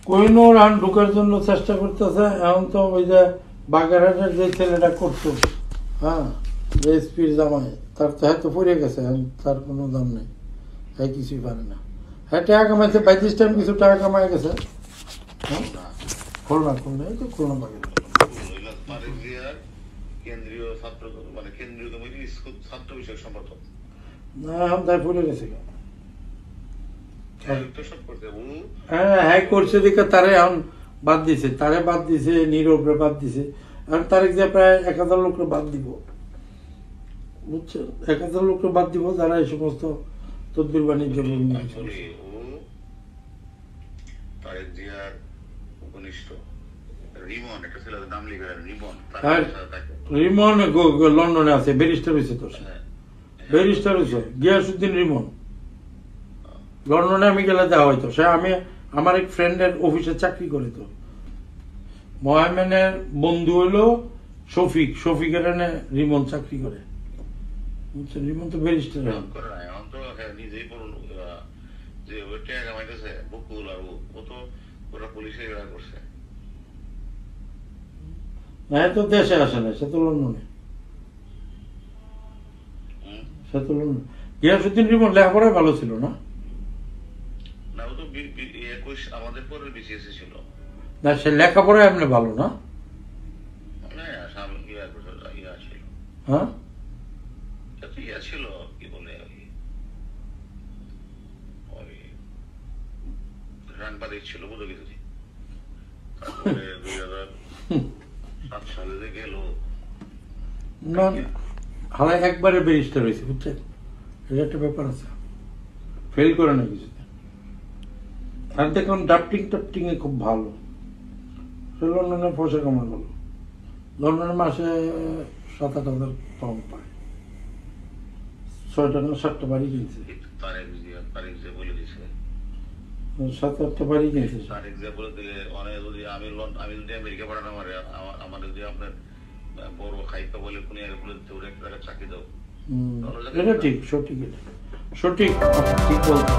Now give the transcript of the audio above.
কোহিনূর আন ঢুকার জন্য চেষ্টা করতেছে। এখন তো ওই যে বাগেরহাটের যে ছেলেটা করতো, হ্যাঁ, যে এসপির জামাই, তার তো হয়তো পড়ে গেছে, তার কোনো দাম নেই, হ্যাঁ কিছুই পারে না। হ্যাঁ টাকা কামাইছে, 35 টাইম কিছু টাকা কামাই গেছে। হ্যাঁ খুলনা, খুলনা, এই তো খুলনা বাগেরহাট। কেন্দ্রীয় ছাত্র মানে কেন্দ্রীয় কমিটির ছাত্র বিষয়ক সম্পাদক না, এখন তাই পড়ে গেছে। হ্যাঁ হ্যাঁ করছে দেখে তারে এখন বাদ দিছে, তারে বাদ দিছে, নীরবরে বাদ দিছে। এখন তারিখ যে প্রায় 1000 লোককে বাদ দিব, বুঝছেন, 1000 লোককে বাদ দিব যারা এই সমস্ত তদবির বাণিজ্য রিমন লন্ডনে আছে, ব্যারিস্টার হয়েছে, তো ব্যারিস্টার হয়েছে গিয়াসউদ্দিন রিমন। লন্ডনে আমি গেলে দেওয়া হয়তো, সে আমি আমার এক ফ্রেন্ডের অফিসে চাকরি করে। তো মোহামেনের বন্ধু হলো শফিক, শফিকের এনে রিমন চাকরি করে, বুঝছেন, রিমন তো ব্যারিস্টার। হ্যাঁ তো দেশে আসে না, সে তো লন্ডনে, সে তো লন্ডন। গিয়াসউদ্দিন রিমন লেখাপড়ায় ভালো ছিল না? না, সে লেখাপড়ায় এমনি ভালো না? হ্যাঁ সাংবাদিক ছিল, বুঝে গেছি। 2007 সালে যে গেল, না হারাই একবারে ব্যারিস্টার হয়েছে, বুঝছেন, এটা একটা ব্যাপার আছে, ফেল করে না কিছুতে। আর দেখুন ড্রাফটিং টাফটিং এ খুব ভালো, লন্ডনে পয়সা কামানো ভালো, লন্ডনে মাসে 7-8 হাজার পাউন্ড পায়, 6টা না 7টা বাড়ি কিনছে, 7-8টা বাড়ি কিনছে। আমি যদি আমেরিকা পাঠানো আমার যদি আপনার বড় খাইতে বলে কোন চাকরি দাও, এটা ঠিক, সঠিক, এটা সঠিক, ঠিক বলতে